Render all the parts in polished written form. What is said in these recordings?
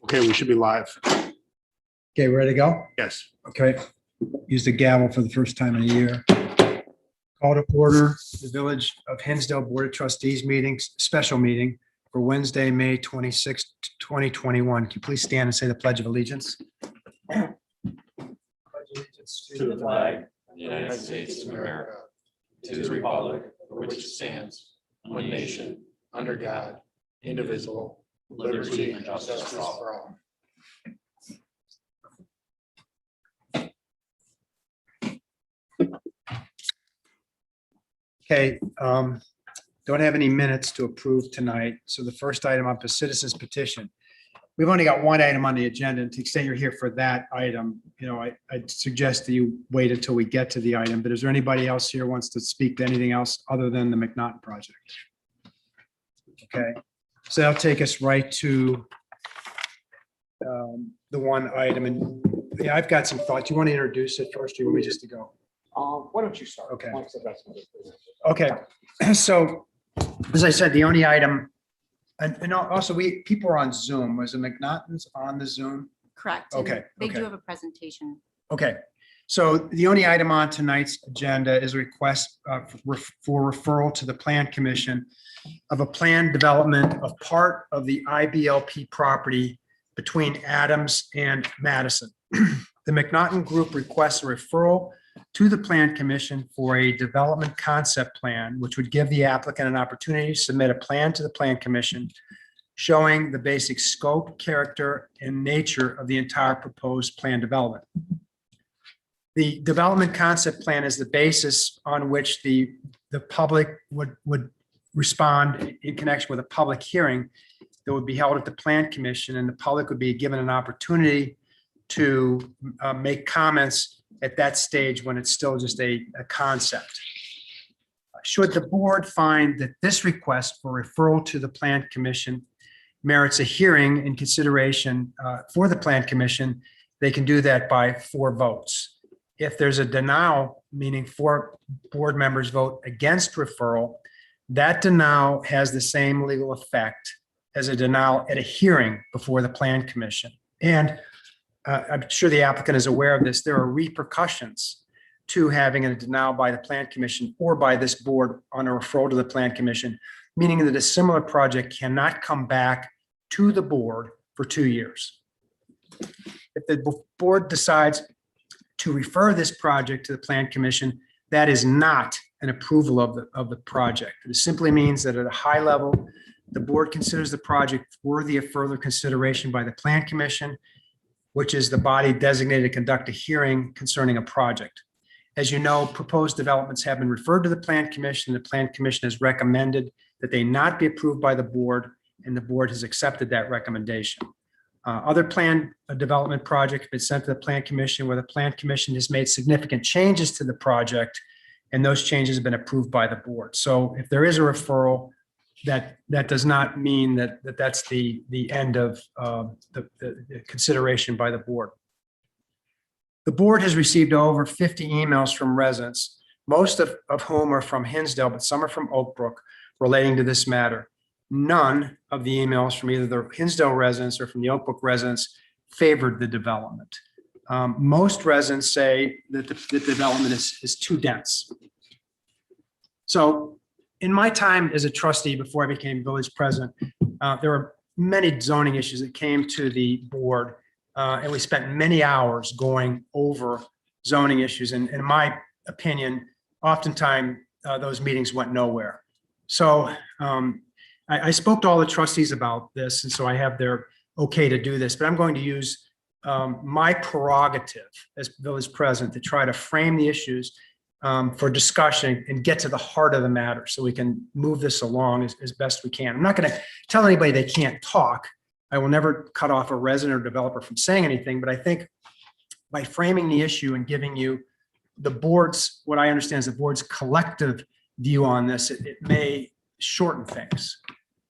Okay, we should be live. Okay, ready to go? Yes. Okay. Use the gavel for the first time in a year. Call to order the Village of Hinsdale Board of Trustees meetings, special meeting for Wednesday, May 26th, 2021. Can you please stand and say the Pledge of Allegiance? Pledge allegiance To the flag of the United States of America, to the republic for which it stands, one nation, under God, indivisible, with liberty and justice for all. Okay, don't have any minutes to approve tonight. So the first item up is citizens petition. We've only got one item on the agenda. And to the extent you're here for that item, I'd suggest that you wait until we get to the item. But is there anybody else here who wants to speak to anything else other than the McNaughton project? Okay, so that'll take us right to the one item. And yeah, I've got some thoughts. You want to introduce it first, or you want me just to go? Why don't you start? Okay. Mike's the best one. Okay, so as I said, the only item, and also people are on Zoom. Was the McNaughton's on the Zoom? Correct. and Okay, They okay. do have a presentation. Okay, so the only item on tonight's agenda is a request for referral to the Plan Commission of a planned development of part of the IBLP property between Adams and Madison. The McNaughton Group requests a referral to the Plan Commission for a development concept plan, which would give the applicant an opportunity to submit a plan to the Plan Commission showing the basic scope, character, and nature of the entire proposed plan development. The development concept plan is the basis on which the public would respond in connection with a public hearing that would be held at the Plan Commission, and the public would be given an opportunity to make comments at that stage when it's still just a concept. Should the board find that this request for referral to the Plan Commission merits a hearing in consideration for the Plan Commission, they can do that by 4 votes. If there's a denial, meaning 4 board members vote against referral, that denial has the same legal effect as a denial at a hearing before the Plan Commission. And I'm sure the applicant is aware of this. There are repercussions to having a denial by the Plan Commission or by this board on a referral to the Plan Commission, meaning that a similar project cannot come back to the board for 2 years. If the board decides to refer this project to the Plan Commission, that is not an approval of the project. It simply means that at a high level, the board considers the project worthy of further consideration by the Plan Commission, which is the body designated to conduct a hearing concerning a project. As you know, proposed developments have been referred to the Plan Commission. The Plan Commission has recommended that they not be approved by the board, and the board has accepted that recommendation. Other planned development projects have been sent to the Plan Commission where the Plan Commission has made significant changes to the project, and those changes have been approved by the board. So if there is a referral, that does not mean that's the end of the consideration by the board. The board has received over 50 emails from residents, most of whom are from Hinsdale, but some are from Oak Brook, relating to this matter. None of the emails from either the Hinsdale residents or from the Oak Brook residents favored the development. Most residents say that the development is too dense. So in my time as a trustee before I became village president, there were many zoning issues that came to the board, and we spent many hours going over zoning issues. And in my opinion, oftentimes those meetings went nowhere. So I spoke to all the trustees about this, and so I have their okay to do this, but I'm going to use my prerogative as village president to try to frame the issues for discussion and get to the heart of the matter so we can move this along as best we can. I'm not going to tell anybody they can't talk. I will never cut off a resident or developer from saying anything, but I think by framing the issue and giving you the board's, what I understand is the board's collective view on this, it may shorten things.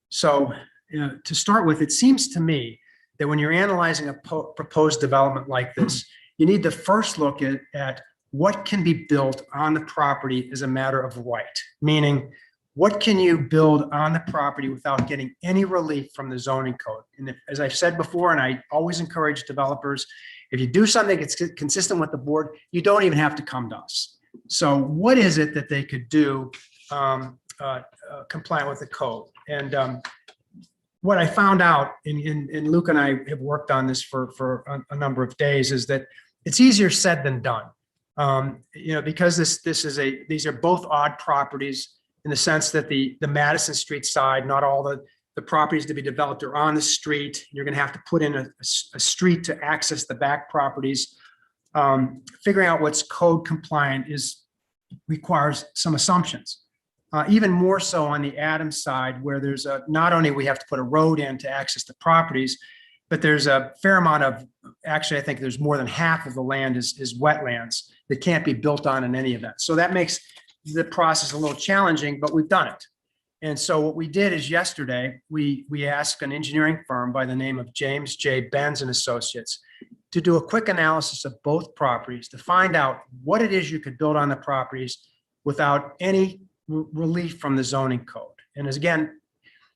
So to start with, it seems to me that when you're analyzing a proposed development like this, you need to first look at what can be built on the property as a matter of right, meaning what can you build on the property without getting any relief from the zoning code? And as I've said before, and I always encourage developers, if you do something that's consistent with the board, you don't even have to come to us. So what is it that they could do compliant with the code? And what I found out, and Luke and I have worked on this for a number of days, is that it's easier said than done. Because these are both odd properties in the sense that the Madison Street side, not all the properties to be developed are on the street. You're going to have to put in a street to access the back properties. Figuring out what's code compliant requires some assumptions. Even more so on the Adams side, where there's not only we have to put a road in to access the properties, but there's a fair amount of, actually, I think there's more than half of the land is wetlands that can't be built on in any event. So that makes the process a little challenging, but we've done it. And so what we did is yesterday, we asked an engineering firm by the name of James J. Benz and Associates to do a quick analysis of both properties to find out what it is you could build on the properties without any relief from the zoning code. And as again,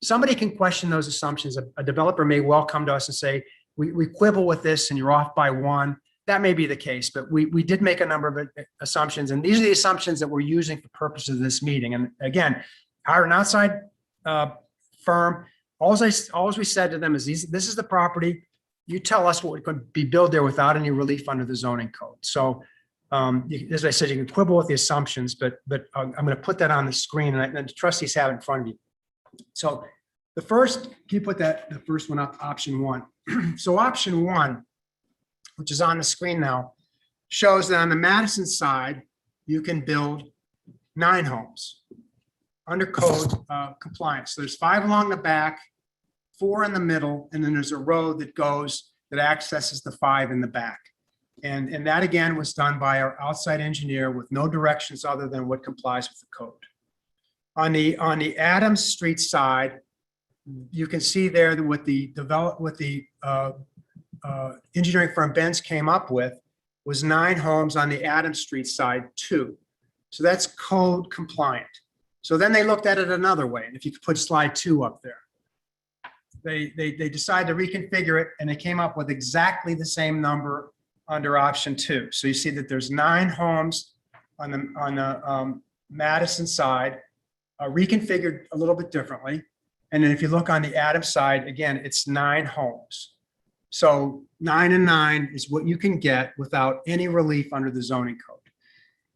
somebody can question those assumptions. A developer may well come to us and say, we quibble with this and you're off by one. That may be the case, but we did make a number of assumptions, and these are the assumptions that we're using for purposes of this meeting. And again, hire an outside firm. All we said to them is this is the property. You tell us what could be built there without any relief under the zoning code. So as I said, you can quibble with the assumptions, but I'm going to put that on the screen, and the trustees have it in front of you. So the first, can you put the first one up, option one? So option one, which is on the screen now, shows that on the Madison side, you can build 9 homes under code compliance. So there's 5 along the back, 4 in the middle, and then there's a road that accesses the 5 in the back. And that again was done by our outside engineer with no directions other than what complies with the code. On the Adams Street side, you can see there that what the engineering firm Benz came up with was 9 homes on the Adams Street side too. So that's code compliant. So then they looked at it another way. And if you could put slide 2 up there, they decided to reconfigure it, and they came up with exactly the same number under option 2. So you see that there's 9 homes on the Madison side, reconfigured a little bit differently. And then if you look on the Adams side, again, it's 9 homes. So 9 and 9 is what you can get without any relief under the zoning code.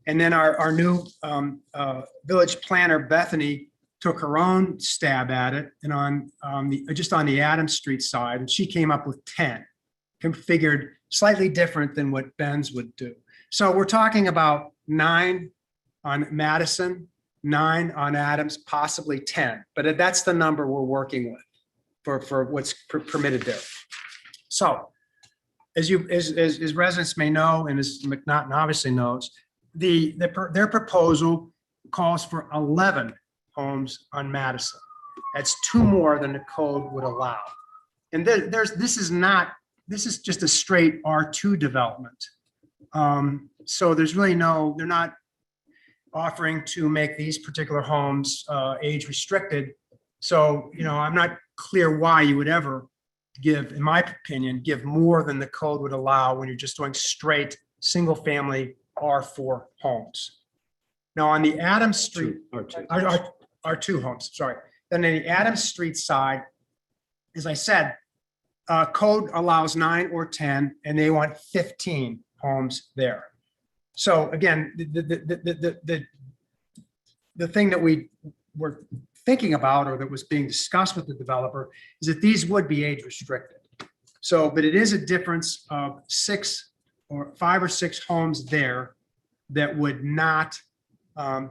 And then our new village planner, Bethany, took her own stab at it, and just on the Adams Street side, and she came up with 10, configured slightly different than what Benz would do. So we're talking about 9 on Madison, 9 on Adams, possibly 10, but that's the number we're working with for what's permitted there. So as residents may know, and as McNaughton obviously knows, their proposal calls for 11 homes on Madison. That's 2 more than the code would allow. And this is just a straight R2 development. So there's really they're not offering to make these particular homes age restricted. So, I'm not clear why you would ever in my opinion, give more than the code would allow when you're just doing straight single family R4 homes. Now on the Adams Street, R2 homes, sorry. Then in the Adams Street side, as I said, code allows 9 or 10, and they want 15 homes there. So again, the thing that we were thinking about, or that was being discussed with the developer, is that these would be age restricted. So, but it is a difference of 5 or 6 homes there that would not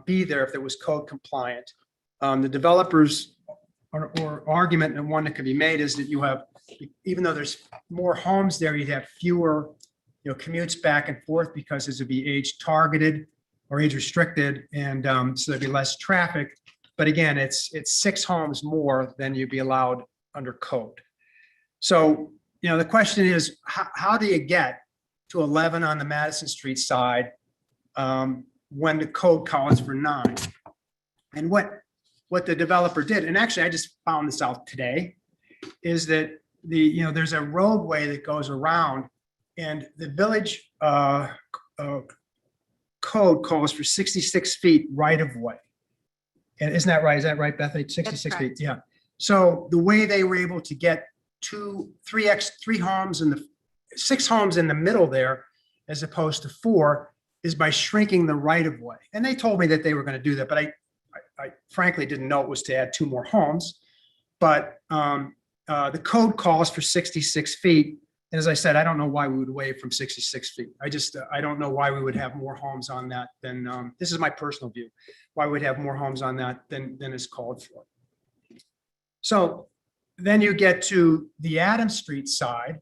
be there if it was code compliant. The developers or argument, and one that could be made, is that you have, even though there's more homes there, you'd have fewer commutes back and forth because this would be age targeted or age restricted, and so there'd be less traffic. But again, it's 6 homes more than you'd be allowed under code. So the question is, how do you get to 11 on the Madison Street side when the code calls for 9? And what what the developer did, and actually I just found this out today, is that there's a roadway that goes around, and the village code calls for 66 feet right of way. And isn't that right? Is that right, Bethany? 66 feet, correct. yeah. So the way they were able to get three homes six homes in the middle there, as opposed to 4, is by shrinking the right of way. And they told me that they were going to do that, but I frankly didn't know it was to add 2 more homes. But the code calls for 66 feet. And as I said, I don't know why we would waive from 66 feet. I don't know why we would have more homes on that than, this is my personal view, why we'd have more homes on that than is called for. So then you get to the Adams Street side,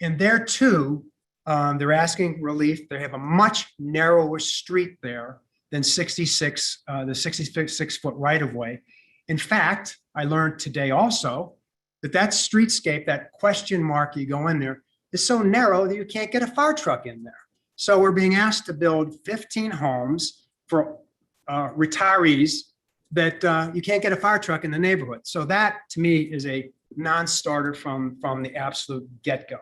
and there too, they're asking relief. They have a much narrower street there than the 66-foot right of way. In fact, I learned today also that streetscape, that question mark you go in there, is so narrow that you can't get a fire truck in there. So we're being asked to build 15 homes for retirees that you can't get a fire truck in the neighborhood. So that to me is a non-starter from the absolute get-go.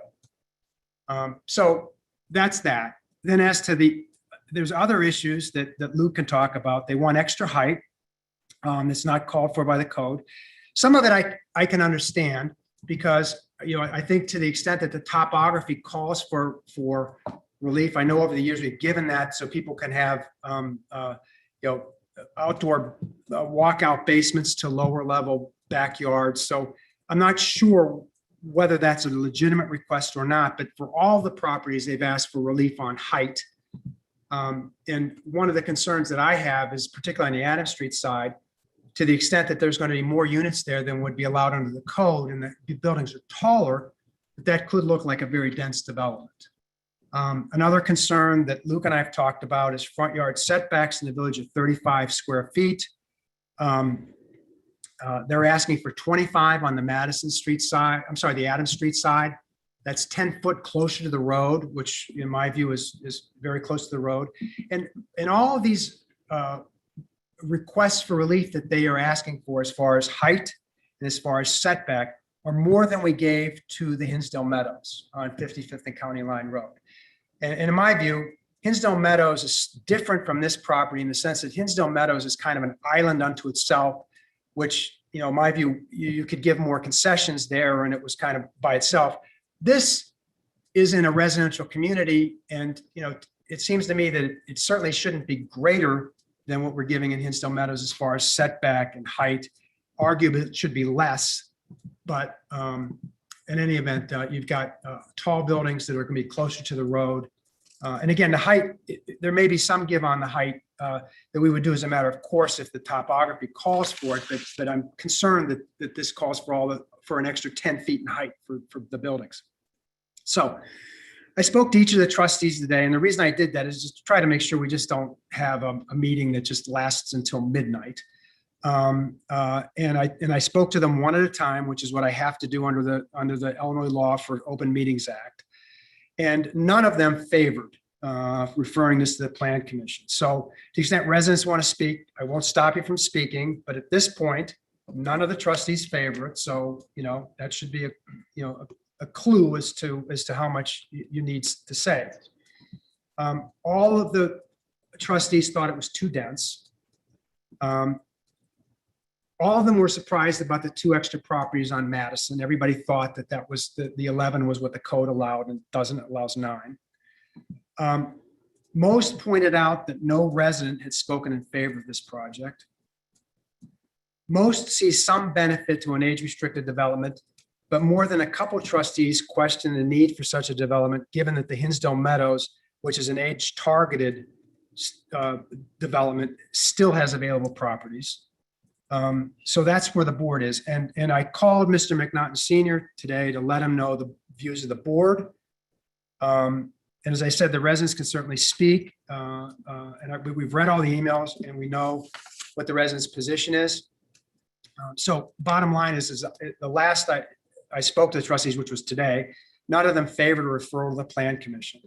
So that's that. Then as to there's other issues that Luke can talk about. They want extra height. It's not called for by the code. Some of it I can understand, because I think to the extent that the topography calls for relief, I know over the years we've given that so people can have outdoor walkout basements to lower level backyards. So I'm not sure whether that's a legitimate request or not, but for all the properties, they've asked for relief on height. And one of the concerns that I have is particularly on the Adams Street side, to the extent that there's going to be more units there than would be allowed under the code, and the buildings are taller, that could look like a very dense development. Another concern that Luke and I have talked about is front yard setbacks in the village of 35 square feet. They're asking for 25 on the Madison Street side. I'm sorry, the Adams Street side. That's 10 foot closer to the road, which in my view is very close to the road. And all of these requests for relief that they are asking for as far as height and as far as setback are more than we gave to the Hinsdale Meadows on 55th and County Line Road. And in my view, Hinsdale Meadows is different from this property in the sense that Hinsdale Meadows is kind of an island unto itself, which, in my view, you could give more concessions there and it was kind of by itself. This is in a residential community, and it seems to me that it certainly shouldn't be greater than what we're giving in Hinsdale Meadows as far as setback and height. Arguably, it should be less, but in any event, you've got tall buildings that are going to be closer to the road. And again, the height, there may be some give on the height that we would do as a matter of course if the topography calls for it, but I'm concerned that this calls for an extra 10 feet in height for the buildings. So I spoke to each of the trustees today, and the reason I did that is just to try to make sure we just don't have a meeting that just lasts until midnight. And I spoke to them one at a time, which is what I have to do under the Illinois law for Open Meetings Act. And none of them favored referring this to the Plan Commission. So to the extent residents want to speak, I won't stop you from speaking, but at this point, none of the trustees favor it. So, that should be a clue as to how much you need to say. All of the trustees thought it was too dense. All of them were surprised about the 2 extra properties on Madison. Everybody thought that was the 11 was what the code allowed, and it allows 9. Most pointed out that no resident had spoken in favor of this project. Most see some benefit to an age-restricted development, but more than a couple trustees question the need for such a development, given that the Hinsdale Meadows, which is an age-targeted development, still has available properties. So that's where the board is. And I called Mr. McNaughton Sr. today to let him know the views of the board. And as I said, the residents can certainly speak. We've read all the emails and we know what the residents' position is. So bottom line is the last I spoke to the trustees, which was today, none of them favored a referral to the Plan Commission.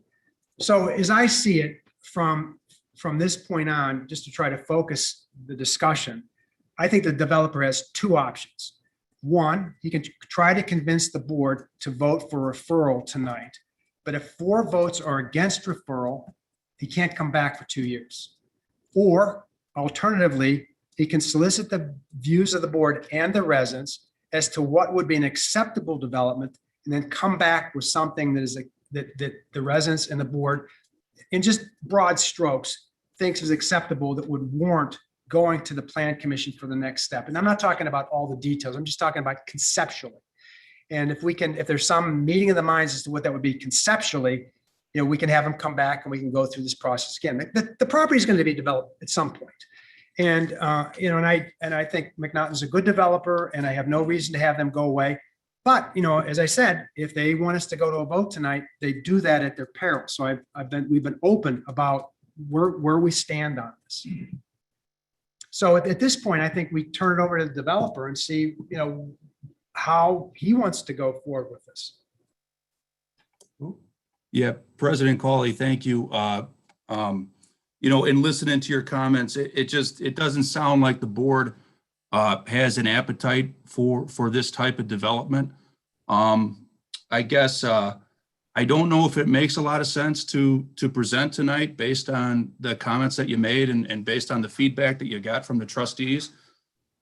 So as I see it from this point on, just to try to focus the discussion, I think the developer has two options. One, he can try to convince the board to vote for referral tonight. But if 4 votes are against referral, he can't come back for 2 years. Or alternatively, he can solicit the views of the board and the residents as to what would be an acceptable development, and then come back with something that is that the residents and the board, in just broad strokes, thinks is acceptable, that would warrant going to the plan commission for the next step. And I'm not talking about all the details. I'm just talking about conceptually. And if there's some meeting of the minds as to what that would be conceptually, we can have them come back and we can go through this process again. The property is going to be developed at some point. And, and I think McNaughton's a good developer, and I have no reason to have them go away. But, as I said, if they want us to go to a vote tonight, they do that at their peril. So we've been open about where we stand on this. So at this point, I think we turn it over to the developer and see, how he wants to go forward with this. Yeah, President Cawley, thank you. In listening to your comments, it doesn't sound like the board has an appetite for this type of development. I guess I don't know if it makes a lot of sense to present tonight based on the comments that you made and based on the feedback that you got from the trustees.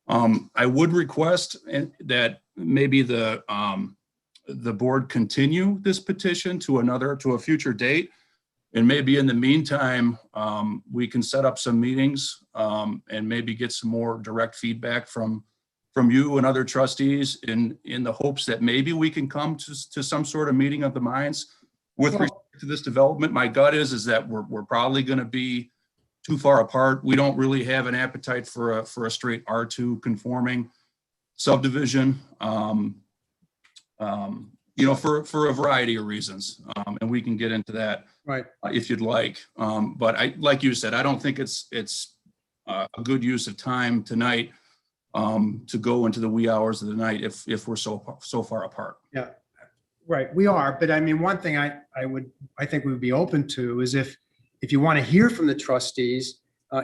I would request that maybe the board continue this petition to a future date. And maybe in the meantime, we can set up some meetings and maybe get some more direct feedback from you and other trustees in the hopes that maybe we can come to some sort of meeting of the minds with respect to this development. My gut is that we're probably going to be too far apart. We don't really have an appetite for a straight R2 conforming subdivision, for a variety of reasons. And we can get into that Right. If you'd like. But like you said, I don't think it's a good use of time tonight to go into the wee hours of the night if we're so far apart. Yeah, right. We are. But I mean, one thing I think we would be open to is if you want to hear from the trustees,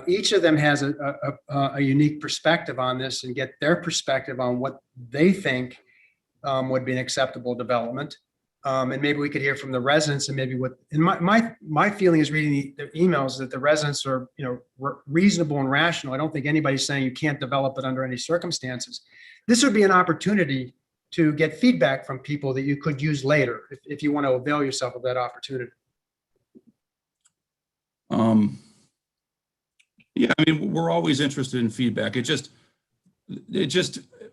each of them has a unique perspective on this, and get their perspective on what they think would be an acceptable development. And maybe we could hear from the residents, and maybe my feeling is reading the emails that the residents are, reasonable and rational. I don't think anybody's saying you can't develop it under any circumstances. This would be an opportunity to get feedback from people that you could use later if you want to avail yourself of that opportunity. Yeah, I mean, we're always interested in feedback.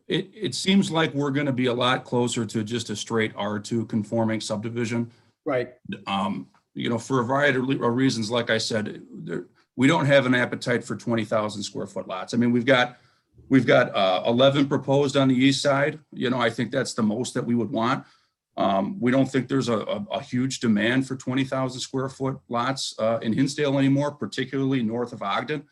It seems like we're going to be a lot closer to just a straight R2 conforming subdivision. Right. For a variety of reasons, like I said, we don't have an appetite for 20,000 square foot lots. I mean, we've got 11 proposed on the east side. I think that's the most that we would want. We don't think there's a huge demand for 20,000 square foot lots in Hinsdale anymore, particularly north of Ogden,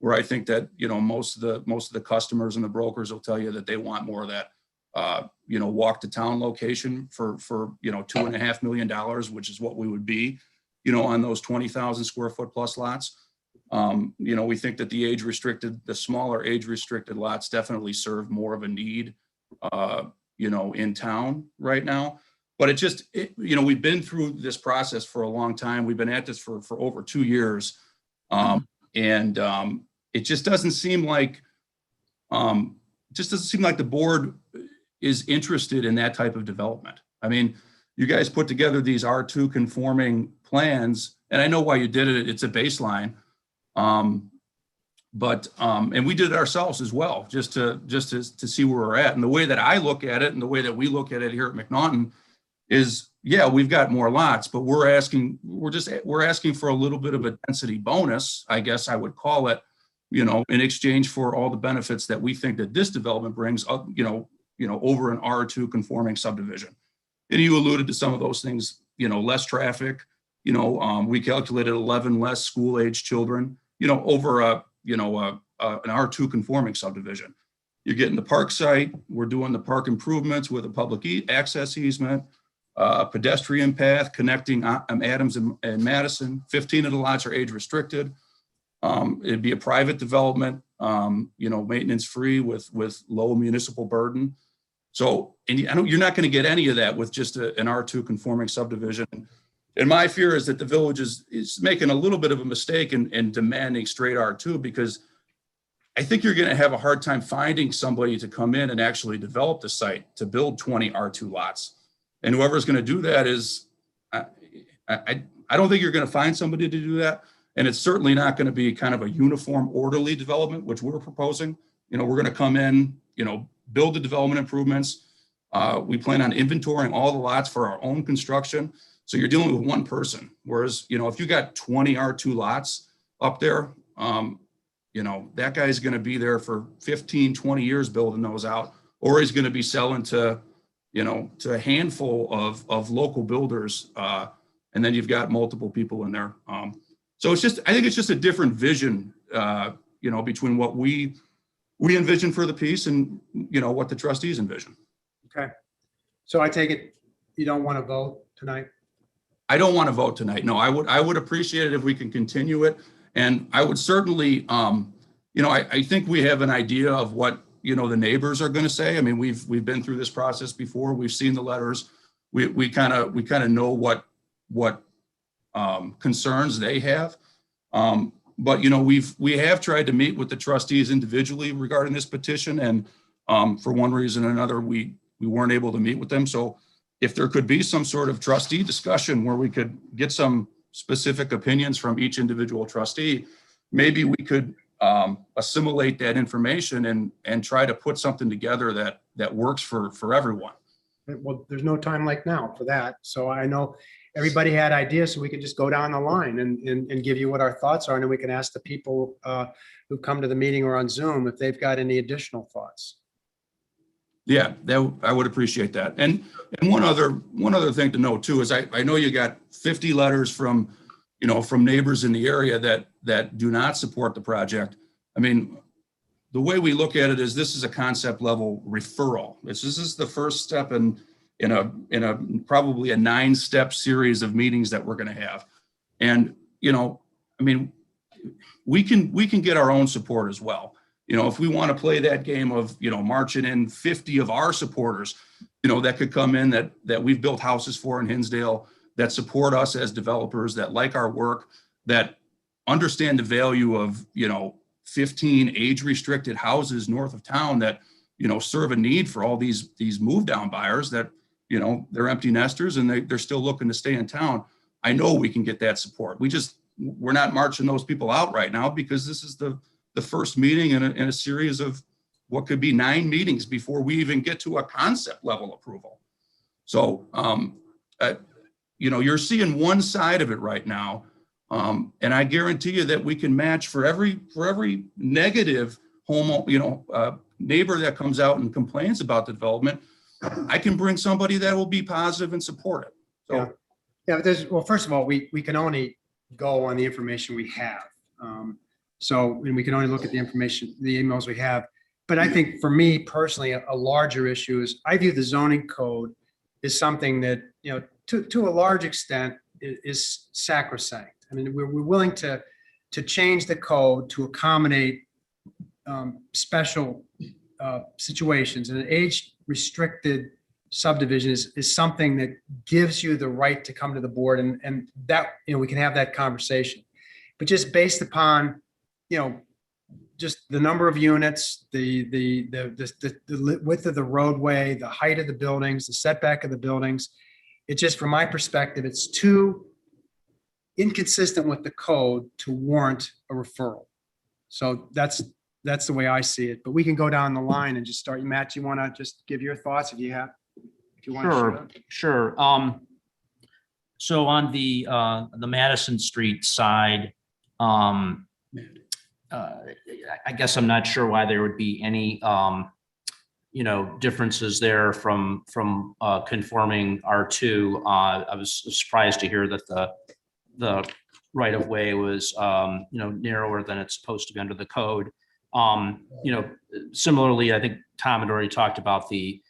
where I think that, most of the customers and the brokers will tell you that they want more of that, walk to town location for $2.5 million, which is what we would be, on those 20,000 square foot plus lots. We think that the smaller age restricted lots definitely serve more of a need, in town right now. But we've been through this process for a long time. We've been at this for over 2 years. It just doesn't seem like the board is interested in that type of development. I mean, you guys put together these R2 conforming plans, and I know why you did it. It's a baseline. And we did it ourselves as well, just to see where we're at. And the way that I look at it, and the way that we look at it here at McNaughton, is, yeah, we've got more lots, but we're asking for a little bit of a density bonus, I guess I would call it, in exchange for all the benefits that we think that this development brings up, over an R2 conforming subdivision. And you alluded to some of those things, less traffic, we calculated 11 less school age children, over an R2 conforming subdivision. You're getting the park site. We're doing the park improvements with a public access easement, pedestrian path connecting Adams and Madison. 15 of the lots are age restricted. It'd be a private development. maintenance free with low municipal burden. So, and you're not going to get any of that with just an R2 conforming subdivision. And my fear is that the village is making a little bit of a mistake in demanding straight R2, because I think you're going to have a hard time finding somebody to come in and actually develop the site to build 20 R2 lots. And whoever's going to do that is, I don't think you're going to find somebody to do that. And it's certainly not going to be kind of a uniform, orderly development, which we're proposing. We're going to come in, build the development improvements. We plan on inventorying all the lots for our own construction. So you're dealing with one person. Whereas, if you got 20 R2 lots up there, that guy's going to be there for 15, 20 years building those out, or he's going to be selling to a handful of local builders. And then you've got multiple people in there. So I think it's just a different vision, between what we envision for the piece and, what the trustees envision. Okay. So I take it you don't want to vote tonight? I don't want to vote tonight. No, I would appreciate it if we can continue it. And I would certainly, I think we have an idea of what, the neighbors are going to say. I mean, we've been through this process before. We've seen the letters. We kind of know what concerns they have. But, we have tried to meet with the trustees individually regarding this petition. And for one reason or another, we weren't able to meet with them. So if there could be some sort of trustee discussion where we could get some specific opinions from each individual trustee, maybe we could assimilate that information and try to put something together that works for everyone. Well, there's no time like now for that. So I know everybody had ideas, so we could just go down the line and give you what our thoughts are. And then we can ask the people who come to the meeting or on Zoom if they've got any additional thoughts. Yeah, I would appreciate that. And one other thing to note too is I know you got 50 letters from neighbors in the area that do not support the project. I mean, the way we look at it is this is a concept level referral. This is the first step in a probably a 9-step series of meetings that we're going to have. And, I mean, we can get our own support as well. If we want to play that game of, marching in 50 of our supporters, that could come in that we've built houses for in Hinsdale, that support us as developers, that like our work, that understand the value of, 15 age-restricted houses north of town that, serve a need for all these move-down buyers that, they're empty nesters and they're still looking to stay in town. I know we can get that support. We're not marching those people out right now because this is the first meeting in a series of what could be 9 meetings before we even get to a concept level approval. So, you're seeing one side of it right now. And I guarantee you that we can match for every negative neighbor that comes out and complains about the development. I can bring somebody that will be positive and support it. So, Yeah. Well, first of all, we can only go on the information we have. And we can only look at the information, the emails we have. But I think for me personally, a larger issue is I view the zoning code as something that, to a large extent is sacrosanct. I mean, we're willing to change the code to accommodate special situations. And an age-restricted subdivision is something that gives you the right to come to the board and that, we can have that conversation. But just based upon, just the number of units, the width of the roadway, the height of the buildings, the setback of the buildings, it just, from my perspective, it's too inconsistent with the code to warrant a referral. So that's the way I see it. But we can go down the line and just start. Matt, you want to just give your thoughts if you want to share? Sure. So on the Madison Street side, I guess I'm not sure why there would be any, differences there from conforming R2. I was surprised to hear that the right of way was, narrower than it's supposed to be under the code. Similarly, I think Tom had already talked about the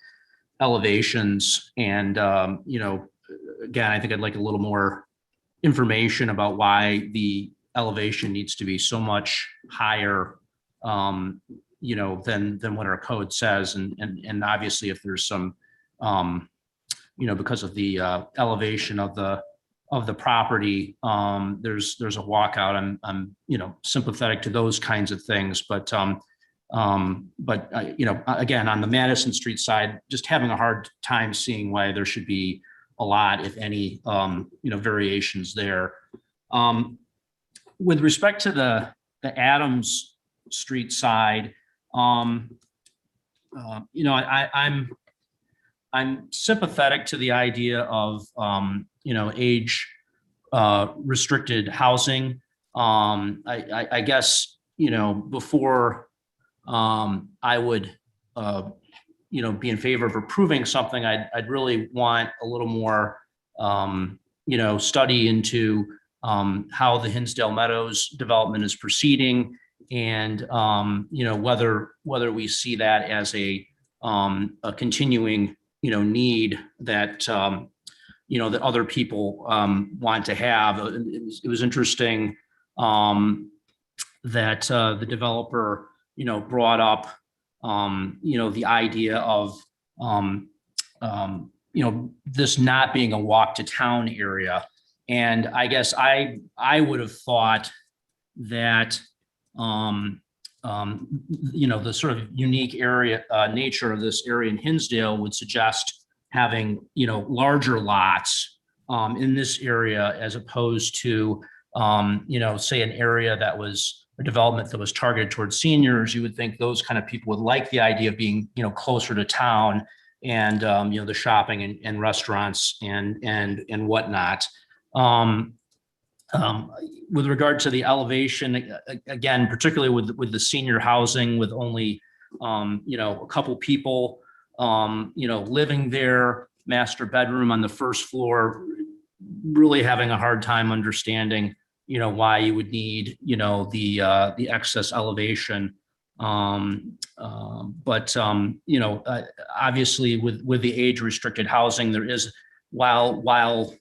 elevations and, again, I think I'd like a little more information about why the elevation needs to be so much higher than what our code says. And obviously if there's some, because of the elevation of the property, there's a walkout. I'm sympathetic to those kinds of things, but again, on the Madison Street side, just having a hard time seeing why there should be a lot, if any, variations there. With respect to the Adams Street side, I'm sympathetic to the idea of, age restricted housing. I guess, before I would, be in favor of approving something, I'd really want a little more, study into how the Hinsdale Meadows development is proceeding, and whether we see that as a continuing need that that other people want to have. It was interesting that the developer brought up the idea of this not being a walk to town area. And I guess I would have thought that the sort of unique area nature of this area in Hinsdale would suggest having larger lots in this area, as opposed to say an area that was a development that was targeted towards seniors. You would think those kind of people would like the idea of being closer to town, and the shopping and restaurants and whatnot. With regard to the elevation, again, particularly with the senior housing, with only a couple people living there, master bedroom on the first floor, really having a hard time understanding why you would need the excess elevation. But obviously with the age restricted housing, there is, while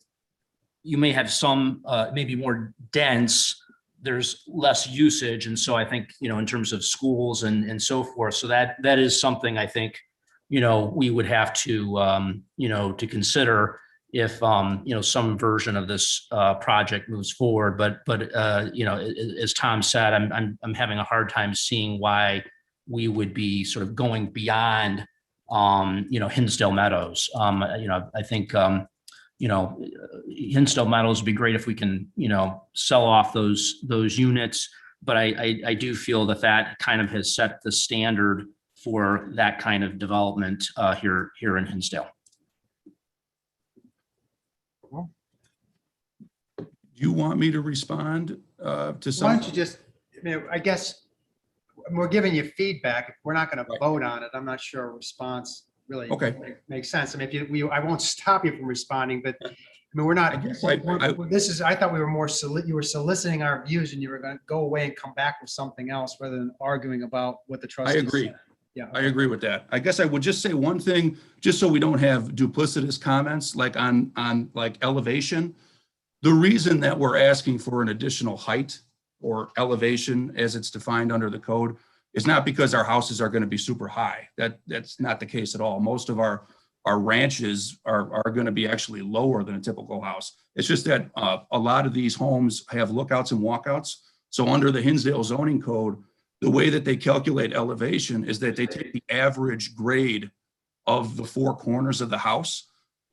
you may have some maybe more dense, there's less usage. And so I think, in terms of schools and so forth, so that is something I think, we would have to, to consider if, some version of this project moves forward. But as Tom said, I'm having a hard time seeing why we would be sort of going beyond, Hinsdale Meadows. I think, Hinsdale Meadows would be great if we can, sell off those units. But I do feel that kind of has set the standard for that kind of development here in Hinsdale. Do you want me to respond to some? Why don't you just, I guess we're giving you feedback. If we're not going to vote on it, I'm not sure a response really makes sense. I mean, I won't stop you from responding, but we're not, I thought we were more, you were soliciting our views, and you were going to go away and come back with something else rather than arguing about what the trustees I agree. said. Yeah. I agree with that. I guess I would just say one thing, just so we don't have duplicitous comments, like on like elevation. The reason that we're asking for an additional height or elevation as it's defined under the code is not because our houses are going to be super high. That's not the case at all. Most of our ranches are going to be actually lower than a typical house. It's just that a lot of these homes have lookouts and walkouts. So under the Hinsdale zoning code, the way that they calculate elevation is that they take the average grade of the four corners of the house,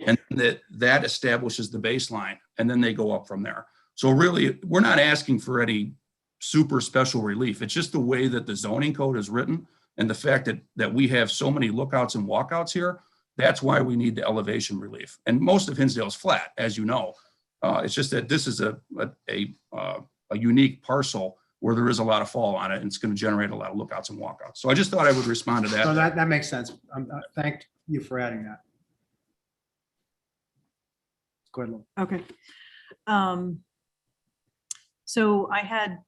and that establishes the baseline, and then they go up from there. So really, we're not asking for any super special relief. It's just the way that the zoning code is written, and the fact that we have so many lookouts and walkouts here. That's why we need the elevation relief. And most of Hinsdale is flat, as you know. It's just that this is a unique parcel where there is a lot of fall on it, and it's going to generate a lot of lookouts and walkouts. So I just thought I would respond to that. So that makes sense. Thank you for adding that. Go ahead, Lou. Okay. So I had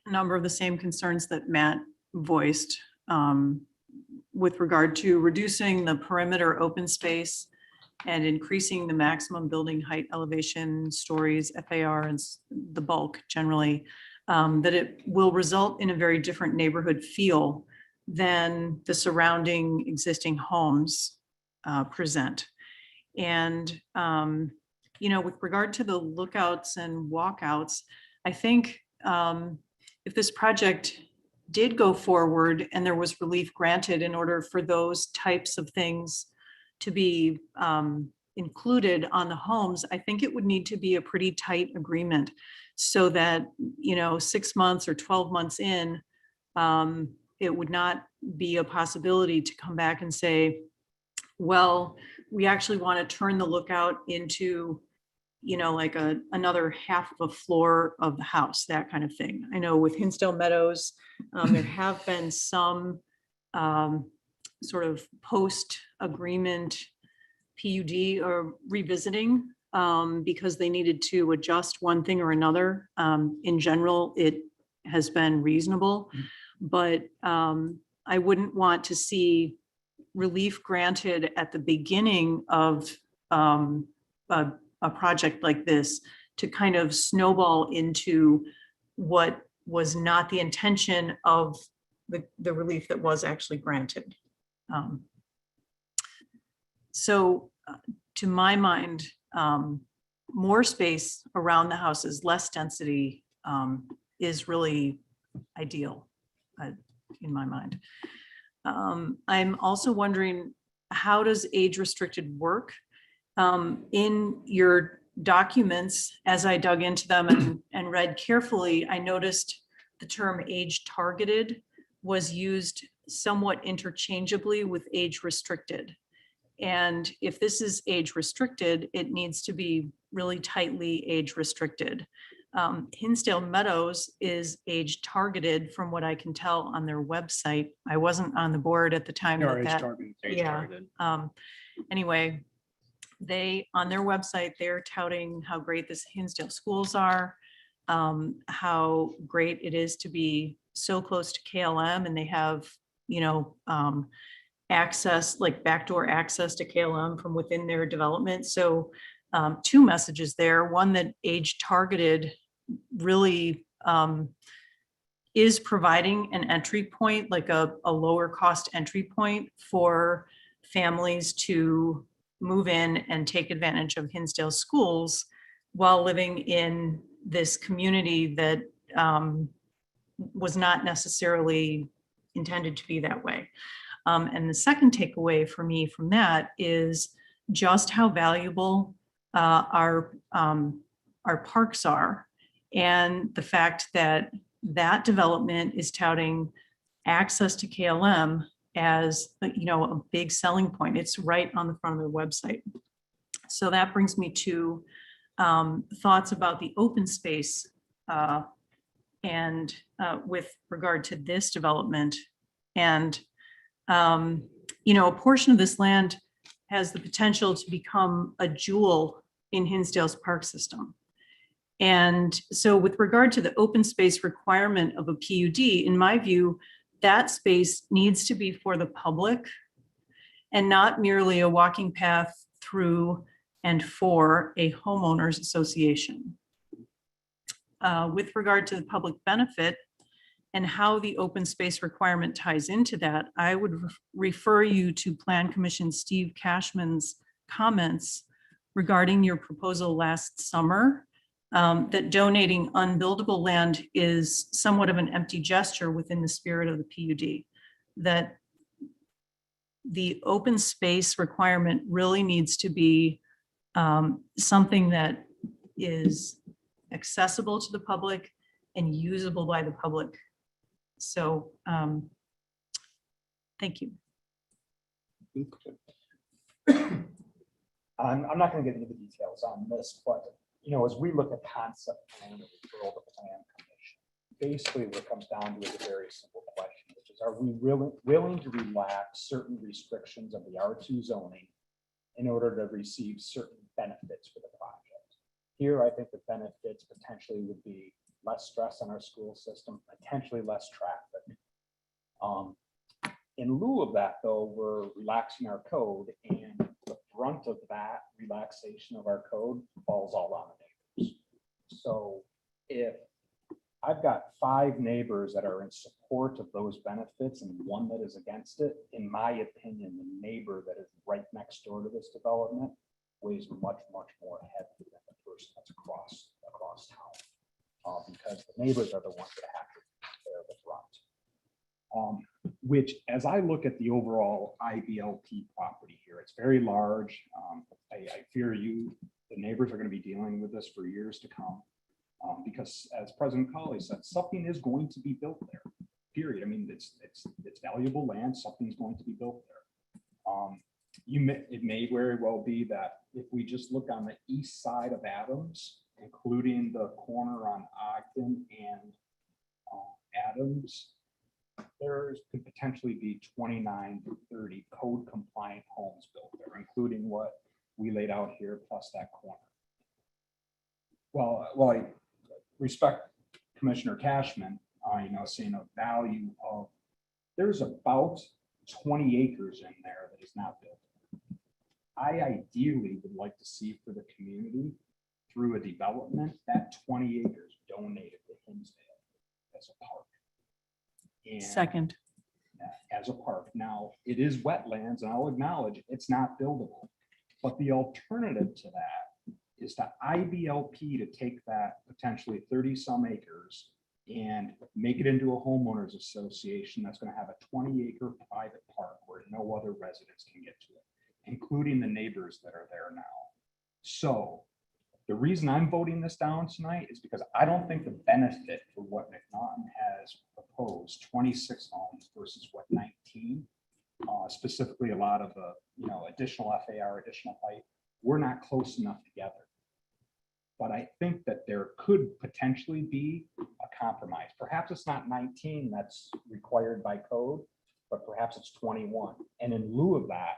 a number of the same concerns that Matt voiced with regard to reducing the perimeter open space and increasing the maximum building height, elevation, stories, FAR, and the bulk generally. that it will result in a very different neighborhood feel than the surrounding existing homes present. And, with regard to the lookouts and walkouts, I think if this project did go forward and there was relief granted in order for those types of things to be included on the homes, I think it would need to be a pretty tight agreement so that, 6 months or 12 months in, it would not be a possibility to come back and say, well, we actually want to turn the lookout into, like another half of a floor of the house, that kind of thing. I know with Hinsdale Meadows, there have been some sort of post-agreement PUD or revisiting because they needed to adjust one thing or another. In general, it has been reasonable, but I wouldn't want to see relief granted at the beginning of a project like this to kind of snowball into what was not the intention of the relief that was actually granted. So to my mind, more space around the houses, less density is really ideal in my mind. I'm also wondering, how does age restricted work? In your documents, as I dug into them and read carefully, I noticed the term age targeted was used somewhat interchangeably with age restricted. And if this is age restricted, it needs to be really tightly age restricted. Hinsdale Meadows is age targeted from what I can tell on their website. I wasn't on the board at the time. Anyway, they, on their website, they're touting how great this Hinsdale schools are, how great it is to be so close to KLM, and they have, access, like backdoor access to KLM from within their development. So two messages there. One, that age targeted really is providing an entry point, like a lower cost entry point for families to move in and take advantage of Hinsdale schools while living in this community that was not necessarily intended to be that way. And the second takeaway for me from that is just how valuable our parks are, and the fact that that development is touting access to KLM as a big selling point. It's right on the front of their website. So that brings me to thoughts about the open space and with regard to this development. And a portion of this land has the potential to become a jewel in Hinsdale's park system. And so with regard to the open space requirement of a PUD, in my view, that space needs to be for the public and not merely a walking path through and for a homeowners association. With regard to the public benefit and how the open space requirement ties into that, I would refer you to Plan Commission Steve Cashman's comments regarding your proposal last summer, that donating unbuildable land is somewhat of an empty gesture within the spirit of the PUD, that the open space requirement really needs to be something that is accessible to the public and usable by the public. So thank you. I'm not going to get into the details on this, but as we look at concept plan and referral to plan commission, basically what it comes down to is a very simple question, which is, are we willing to relax certain restrictions of the R2 zoning in order to receive certain benefits for the project? Here, I think the benefits potentially would be less stress on our school system, potentially less traffic. In lieu of that, though, we're relaxing our code, and the brunt of that relaxation of our code falls all on the neighbors. So if I've got 5 neighbors that are in support of those benefits and 1 that is against it. In my opinion, the neighbor that is right next door to this development weighs much, much more heavy than the person that's across town. Because the neighbors are the ones that have to bear the brunt. Which, as I look at the overall IBLP property here, it's very large. I fear the neighbors are going to be dealing with this for years to come. Because as President Colley said, something is going to be built there, period. I mean, it's valuable land, something's going to be built there. It may very well be that if we just look on the east side of Adams, including the corner on Ogden and Adams, there could potentially be 29 to 30 code compliant homes built there, including what we laid out here, plus that corner. Well, I respect Commissioner Cashman, saying a value of, there's about 20 acres in there that is not built. I ideally would like to see for the community, through a development, that 20 acres donated to Hinsdale as a park. And Second. as a park. Now, it is wetlands, and I'll acknowledge it's not buildable. But the alternative to that is to IBLP to take that potentially 30-some acres and make it into a homeowners association that's going to have a 20-acre private park where no other residents can get to it, including the neighbors that are there now. So the reason I'm voting this down tonight is because I don't think the benefit for what McNaughton has proposed, 26 homes versus what 19, specifically a lot of the additional FAR, additional height, we're not close enough together. But I think that there could potentially be a compromise. Perhaps it's not 19 that's required by code, but perhaps it's 21. And in lieu of that,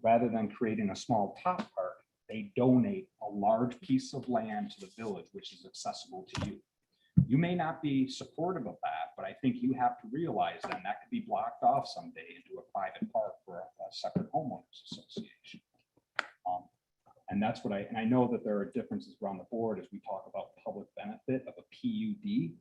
rather than creating a small top park, they donate a large piece of land to the village, which is accessible to you. You may not be supportive of that, but I think you have to realize then that could be blocked off someday into a private park for a separate homeowners association. And that's what I know that there are differences around the board as we talk about public benefit of a PUD.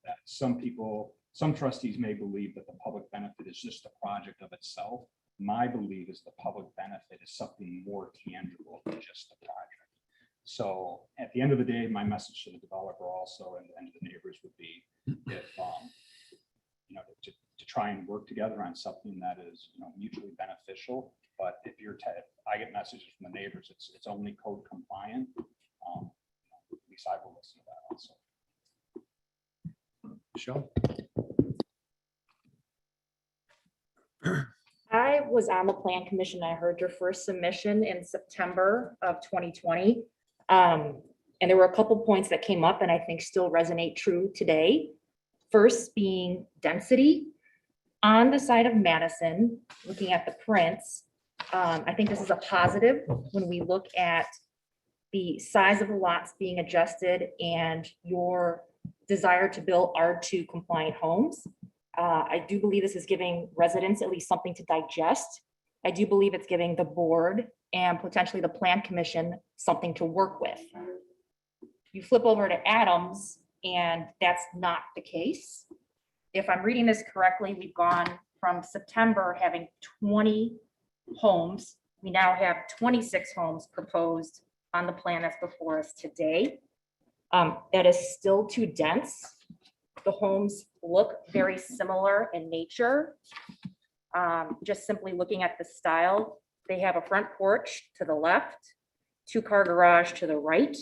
That some trustees may believe that the public benefit is just a project of itself. My belief is the public benefit is something more tangible than just the project. So at the end of the day, my message to the developer also and to the neighbors would be if to try and work together on something that is mutually beneficial. But if I get messages from the neighbors, it's only code compliant. At least I will listen to that also. I was on the Plan Commission. I heard your first submission in September of 2020. And there were a couple points that came up and I think still resonate true today. First being density. On the side of Madison, looking at the prints, I think this is a positive when we look at the size of the lots being adjusted and your desire to build R2 compliant homes. I do believe this is giving residents at least something to digest. I do believe it's giving the board and potentially the Plan Commission something to work with. You flip over to Adams and that's not the case. If I'm reading this correctly, we've gone from September having 20 homes. We now have 26 homes proposed on the plan that's before us today. That is still too dense. The homes look very similar in nature. Just simply looking at the style, they have a front porch to the left, 2-car garage to the right.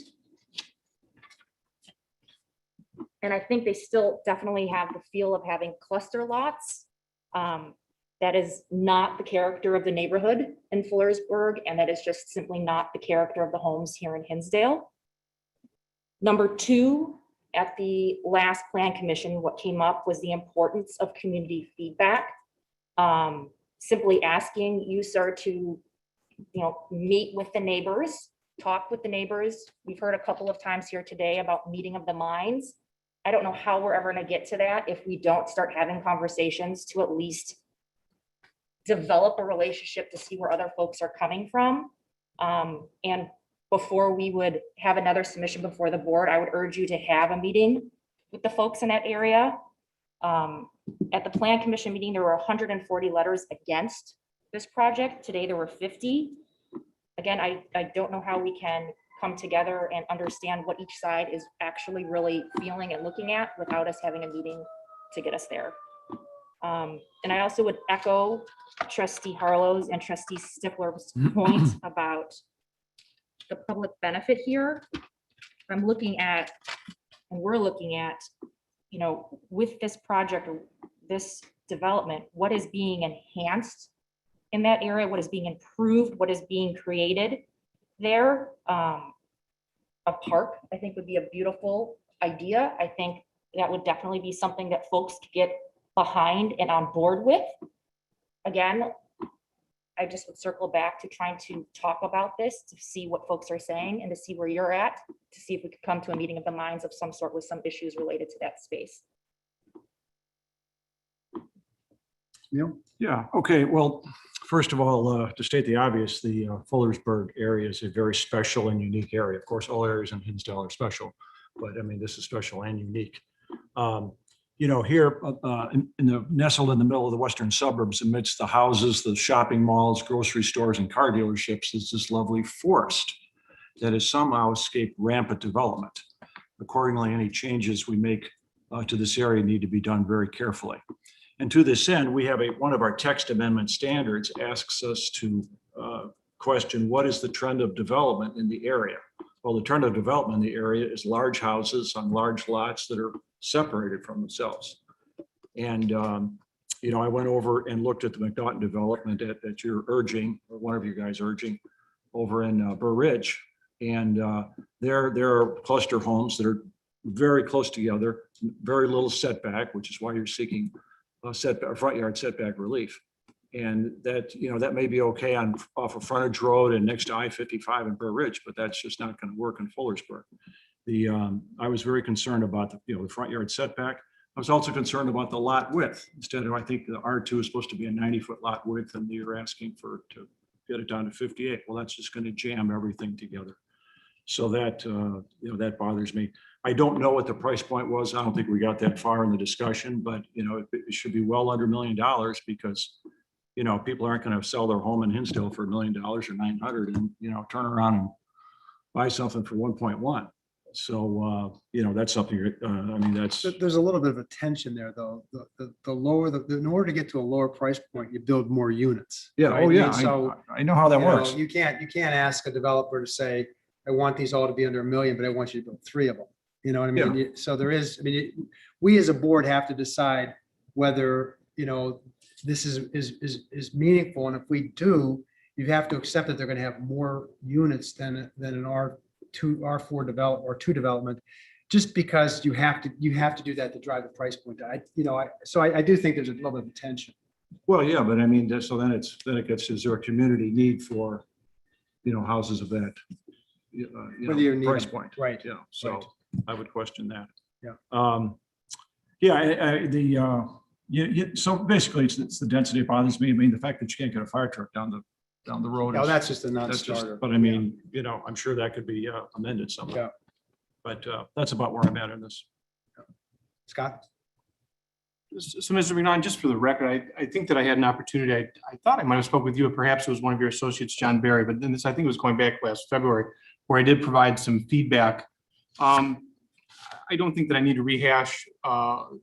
And I think they still definitely have the feel of having cluster lots. That is not the character of the neighborhood in Floresburg, and that is just simply not the character of the homes here in Hinsdale. Number 2, at the last Plan Commission, what came up was the importance of community feedback. Simply asking you, sir, to meet with the neighbors, talk with the neighbors. We've heard a couple of times here today about meeting of the minds. I don't know how we're ever going to get to that if we don't start having conversations to at least develop a relationship to see where other folks are coming from. And before we would have another submission before the board, I would urge you to have a meeting with the folks in that area. At the Plan Commission meeting, there were 140 letters against this project. Today, there were 50. Again, I don't know how we can come together and understand what each side is actually really feeling and looking at without us having a meeting to get us there. And I also would echo Trustee Harlow's and Trustee Stifler's point about the public benefit here. I'm looking at, and we're looking at, you know, with this project, this development, what is being enhanced in that area, what is being improved, what is being created there. A park, I think, would be a beautiful idea. I think that would definitely be something that folks could get behind and on board with. Again, I just would circle back to trying to talk about this, to see what folks are saying and to see where you're at, to see if we could come to a meeting of the minds of some sort with some issues related to that space. Neil? Yeah, okay, well, first of all, to state the obvious, the Fullersburg area is a very special and unique area. Of course, all areas in Hinsdale are special, but I mean, this is special and unique. You know, here nestled in the middle of the western suburbs, amidst the houses, the shopping malls, grocery stores, and car dealerships, is this lovely forest that has somehow escaped rampant development. Accordingly, any changes we make to this area need to be done very carefully. And to this end, we have one of our text amendment standards asks us to question what is the trend of development in the area. Well, the trend of development in the area is large houses on large lots that are separated from themselves. And, you know, I went over and looked at the McNaughton development that you're urging, or one of you guys urging, over in Burr Ridge. And there are cluster homes that are very close together, very little setback, which is why you're seeking front yard setback relief. And that, you know, that may be okay off of Frontage Road and next to I-55 in Burr Ridge, but that's just not going to work in Fullersburg. I was very concerned about the front yard setback. I was also concerned about the lot width. Instead of, I think the R2 is supposed to be a 90-foot lot width, and you're asking to get it down to 58. Well, that's just going to jam everything together. So that, that bothers me. I don't know what the price point was. I don't think we got that far in the discussion, but, it should be well under $1 million because, people aren't going to sell their home in Hinsdale for $1 million or 900 and, turn around and buy something for 1.1. So, that's something, that's. There's a little bit of a tension there, though. The lower, in order to get to a lower price point, you build more units. Yeah, right? oh, yeah, So, I know how that works. You can't ask a developer to say, I want these all to be under $1 million, but I want you to build 3 of them. You know what I mean? So there is, we as a board have to decide whether, this is meaningful. And if we do, you have to accept that they're going to have more units than an R4 develop or 2 development, just because you have to do that to drive the price point. So I do think there's a little bit of tension. Well, yeah, but so then it gets, is there a community need for, houses of that, Whether you need price them, point? right, Yeah, so right. I would question that. Yeah. So basically it's the density that bothers me. The fact that you can't get a fire truck down the road. No, is- that's just a that's just, non-starter. but I'm sure that could be amended somehow. Yeah. But that's about where I'm at in this. Scott? So, Mr. McNaughton, just for the record, I think that I had an opportunity, I thought I might have spoke with you, but perhaps it was one of your associates, John Barry, but then this, I think it was going back last February, where I did provide some feedback. I don't think that I need to rehash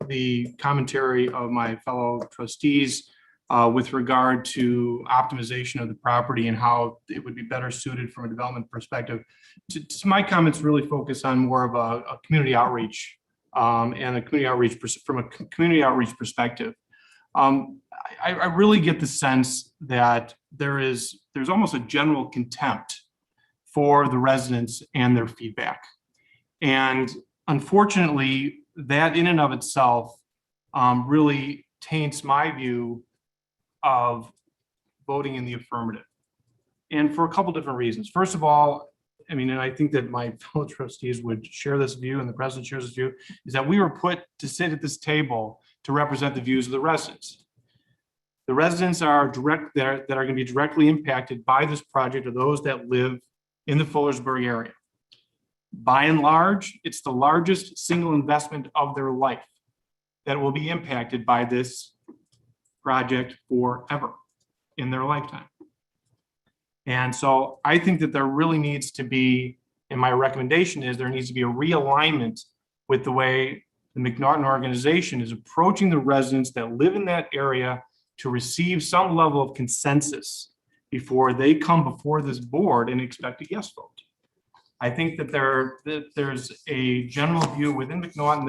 the commentary of my fellow trustees with regard to optimization of the property and how it would be better suited from a development perspective. To my comments really focus on more of a community outreach and a community outreach from a community outreach perspective. I really get the sense that there's almost a general contempt for the residents and their feedback. And unfortunately, that in and of itself really taints my view of voting in the affirmative. And for a couple different reasons. First of all, and I think that my fellow trustees would share this view and the president shares this view, is that we were put to sit at this table to represent the views of the residents. The residents that are going to be directly impacted by this project are those that live in the Fullersburg area. By and large, it's the largest single investment of their life that will be impacted by this project forever in their lifetime. And so I think that there really needs to be, and my recommendation is there needs to be a realignment with the way the McNaughton organization is approaching the residents that live in that area to receive some level of consensus before they come before this board and expect a yes vote. I think that there's a general view within McNaughton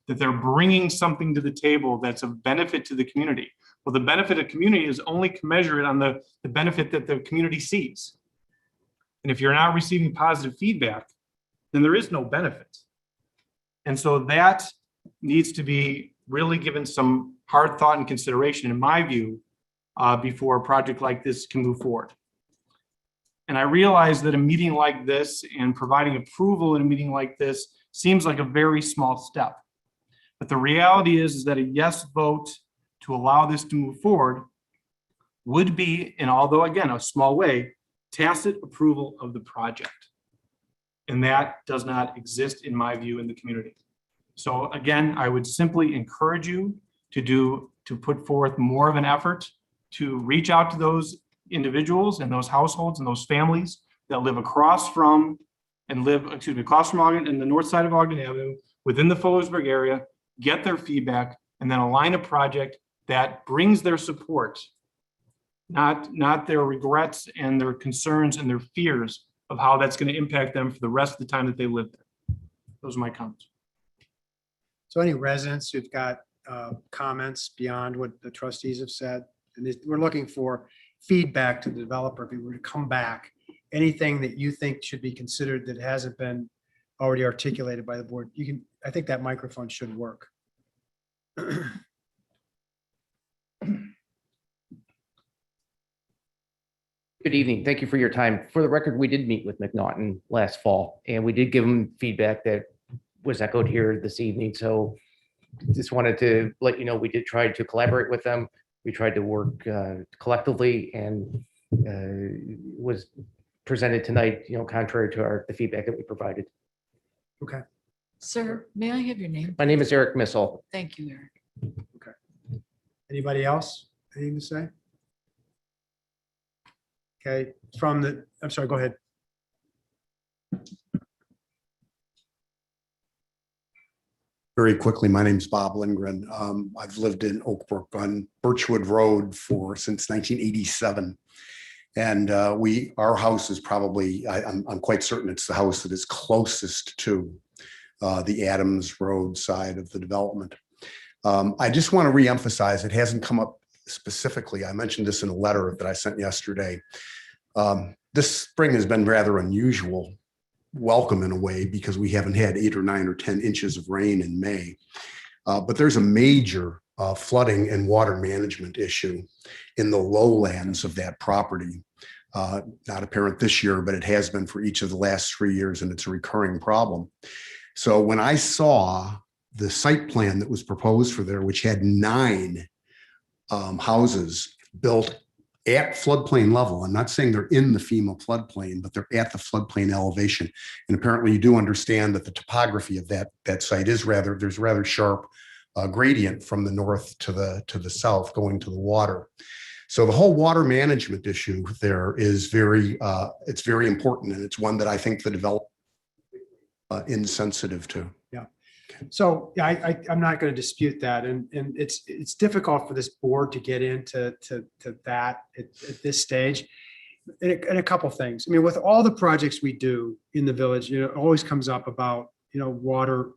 that they're bringing something to the table that's of benefit to the community. Well, the benefit of community is only commensurate on the benefit that the community sees. And if you're not receiving positive feedback, then there is no benefit. And so that needs to be really given some hard thought and consideration, in my view, before a project like this can move forward. And I realize that a meeting like this and providing approval in a meeting like this seems like a very small step. But the reality is that a yes vote to allow this to move forward would be, and although again, a small way, tacit approval of the project. And that does not exist, in my view, in the community. So again, I would simply encourage you to put forth more of an effort to reach out to those individuals and those households and those families that live across from Ogden, in the north side of Ogden Avenue, within the Fullersburg area, get their feedback, and then align a project that brings their support, not their regrets and their concerns and their fears of how that's going to impact them for the rest of the time that they live there. Those are my comments. So any residents who've got comments beyond what the trustees have said, and we're looking for feedback to the developer, if we were to come back, anything that you think should be considered that hasn't been already articulated by the board, you can, I think that microphone should work. Good evening. Thank you for your time. For the record, we did meet with McNaughton last fall, and we did give them feedback that was echoed here this evening. So just wanted to let you know, we did try to collaborate with them. We tried to work collectively, and was presented tonight, contrary to the feedback that we provided. Okay. Sir, may I have your name? My name is Eric Missel. Thank you, Eric. Anybody else? Anything to say? Okay, I'm sorry, go ahead. Very quickly, my name's Bob Lindgren. I've lived in Oak Brook on Birchwood Road since 1987. And our house is probably, I'm quite certain it's the house that is closest to the Adams Road side of the development. I just want to reemphasize, it hasn't come up specifically. I mentioned this in a letter that I sent yesterday. This spring has been rather unusual, welcome in a way, because we haven't had 8 or 9 or 10 inches of rain in May. But there's a major flooding and water management issue in the lowlands of that property. Not apparent this year, but it has been for each of the last 3 years, and it's a recurring problem. So when I saw the site plan that was proposed for there, which had 9 houses built at floodplain level, I'm not saying they're in the FEMA floodplain, but they're at the floodplain elevation. And apparently you do understand that the topography of that site is there's rather sharp gradient from the north to the south going to the water. So the whole water management issue there is it's very important, and it's one that I think the developer insensitive to. Yeah. So yeah, I'm not going to dispute that, and it's difficult for this board to get into that at this stage. And a couple things. I mean, with all the projects we do in the village, it always comes up about water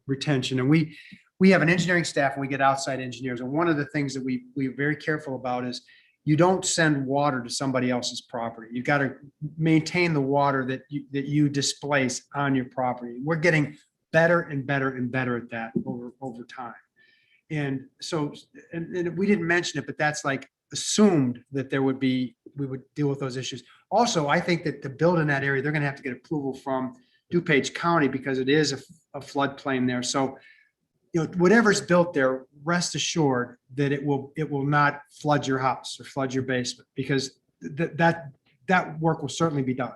retention, and we have an engineering staff and we get outside engineers. And one of the things that we're very careful about is you don't send water to somebody else's property. You've got to maintain the water that you displace on your property. We're getting better and better and better at that over time. And so, and we didn't mention it, but that's like assumed that we would deal with those issues. Also, I think that to build in that area, they're going to have to get approval from DuPage County because it is a floodplain there. So, whatever's built there, rest assured that it will not flood your house or flood your basement, because that work will certainly be done.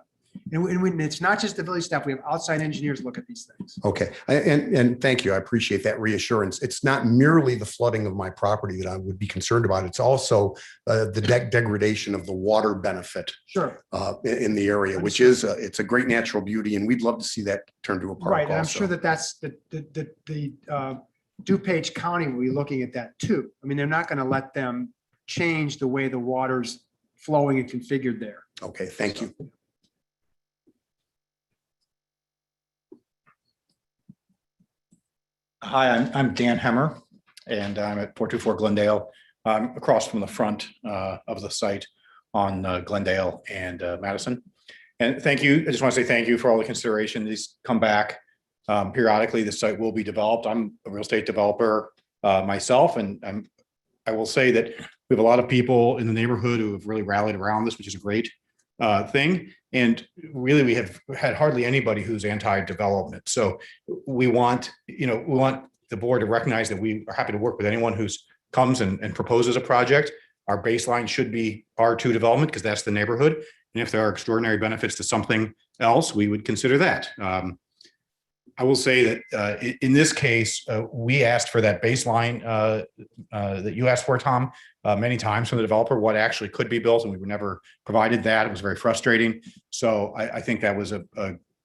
And it's not just the village staff. We have outside engineers look at these things. Okay, and thank you. I appreciate that reassurance. It's not merely the flooding of my property that I would be concerned about. It's also the degradation of the water benefit Sure. in the area, which is, it's a great natural beauty, and we'd love to see that turn to a park Right, and I'm also. sure that that's the DuPage County will be looking at that too. I mean, they're not going to let them change the way the water's flowing and configured there. Okay, thank you. Hi, I'm Dan Hemmer, and I'm at 424 Glendale. I'm across from the front of the site on Glendale and Madison. And thank you. I just want to say thank you for all the consideration. These come back periodically. The site will be developed. I'm a real estate developer myself, and I will say that we have a lot of people in the neighborhood who have really rallied around this, which is a great thing. And really, we have had hardly anybody who's anti-development. So we want the board to recognize that we are happy to work with anyone who's comes and proposes a project. Our baseline should be R2 development because that's the neighborhood. And if there are extraordinary benefits to something else, we would consider that. I will say that in this case, we asked for that baseline that you asked for, Tom, many times from the developer, what actually could be built, and we were never provided that. It was very frustrating. So I think that was a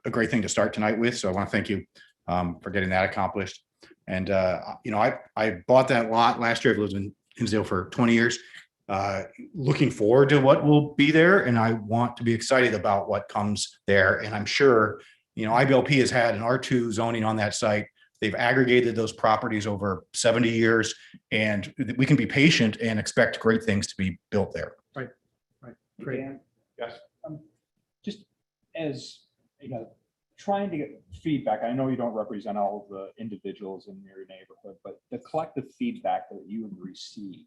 great thing to start tonight with. So I want to thank you for getting that accomplished. And I bought that lot last year. I've lived in Hinsdale for 20 years. Looking forward to what will be there, and I want to be excited about what comes there. And I'm sure IBLP has had an R2 zoning on that site. They've aggregated those properties over 70 years, and we can be patient and expect great things to be built there. Right. Great. Dan, Yes. just as, trying to get feedback. I know you don't represent all of the individuals in your neighborhood, but the collective feedback that you have received,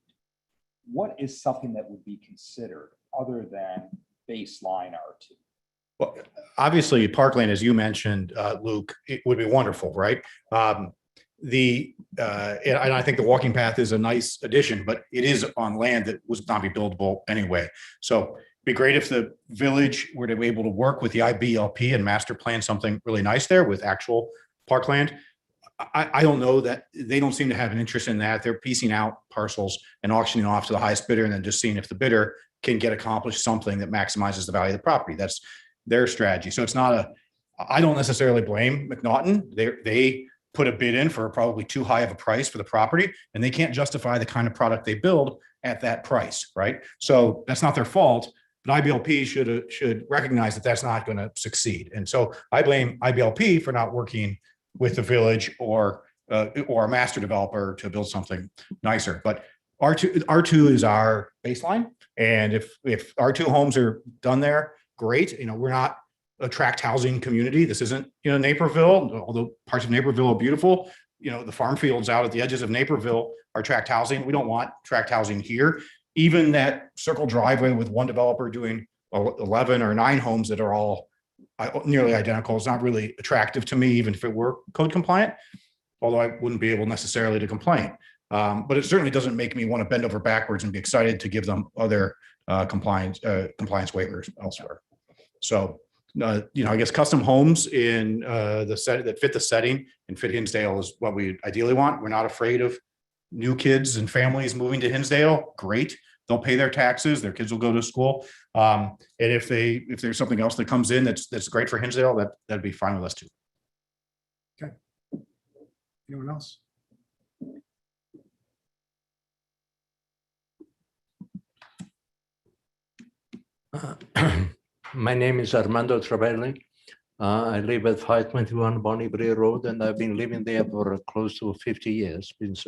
what is something that would be considered other than baseline R2? Well, obviously, Parkland, as you mentioned, Luke, it would be wonderful, right? And I think the walking path is a nice addition, but it is on land that was not be buildable anyway. So it'd be great if the village were to be able to work with the IBLP and master plan something really nice there with actual parkland. I don't know that they don't seem to have an interest in that. They're piecing out parcels and auctioning off to the highest bidder and then just seeing if the bidder can get accomplished something that maximizes the value of the property. That's their strategy. So it's not I don't necessarily blame McNaughton. They put a bid in for probably too high of a price for the property, and they can't justify the kind of product they build at that price, right? So that's not their fault, but IBLP should recognize that that's not going to succeed. And so I blame IBLP for not working with the village or a master developer to build something nicer. But R2 is our baseline. And if R2 homes are done there, great. We're not a tract housing community. This isn't, Naperville, although parts of Naperville are beautiful. The farm fields out at the edges of Naperville are tract housing. We don't want tract housing here. Even that circle driveway with one developer doing 11 or 9 homes that are all nearly identical is not really attractive to me, even if it were code compliant, although I wouldn't be able necessarily to complain. But it certainly doesn't make me want to bend over backwards and be excited to give them other compliance waivers elsewhere. So, I guess custom homes in the set that fit the setting and fit Hinsdale is what we ideally want. We're not afraid of new kids and families moving to Hinsdale. Great. They'll pay their taxes. Their kids will go to school. And if there's something else that comes in that's great for Hinsdale, that'd be fine with us too. Okay. Anyone else? My name is Armando Travelli. I live at 521 Bonnie Brae Road, and I've been living there for close to 50 years since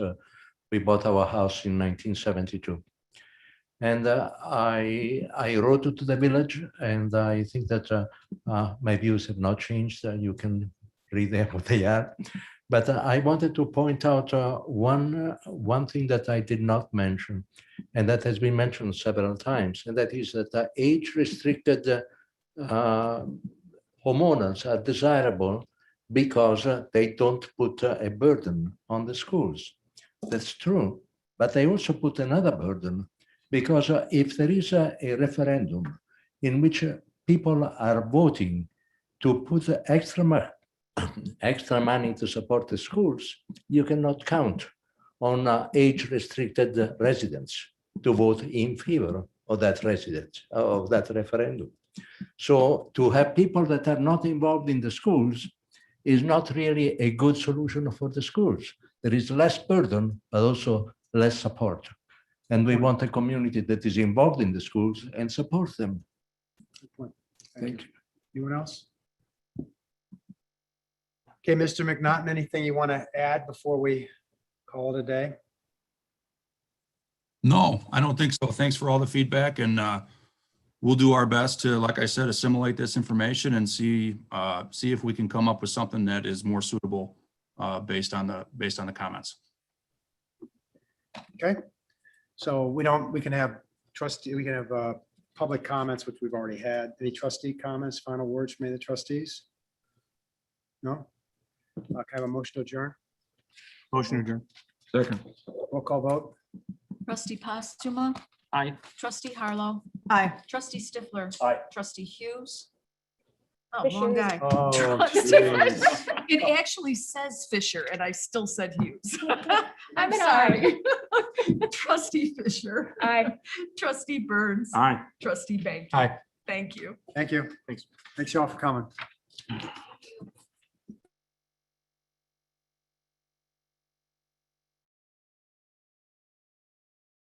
we bought our house in 1972. And I wrote to the village, and I think that my views have not changed. You can read them what they are. But I wanted to point out one thing that I did not mention, and that has been mentioned several times, and that is that age-restricted homeowners are desirable because they don't put a burden on the schools. That's true, but they also put another burden, because if there is a referendum in which people are voting to put extra money to support the schools, you cannot count on age-restricted residents to vote in favor of that of that referendum. So to have people that are not involved in the schools is not really a good solution for the schools. There is less burden, but also less support. And we want a community that is involved in the schools and supports them. Thank you. Anyone else? Okay, Mr. McNaughton, anything you want to add before we call it a day? No, I don't think so. Thanks for all the feedback, and we'll do our best to, like I said, assimilate this information and see if we can come up with something that is more suitable based on the comments. Okay, so we can have public comments, which we've already had. Any trustee comments, final words from any of the trustees? No? Can I have a motion to adjourn? Motion adjourned. Second. Roll call vote? Trustee Postuma, Aye. trustee Harlow, Aye. trustee Stifler. Aye. Trustee Hughes. Oh, wrong Fisher. guy. Oh, Trustee- geez. It actually says Fisher and I still said Hughes. I'm an sorry. Trustee Fisher, Aye. trustee Burns, Aye. trustee Bank. Aye. Thank you. Thank you. Thanks. Thanks y'all for coming.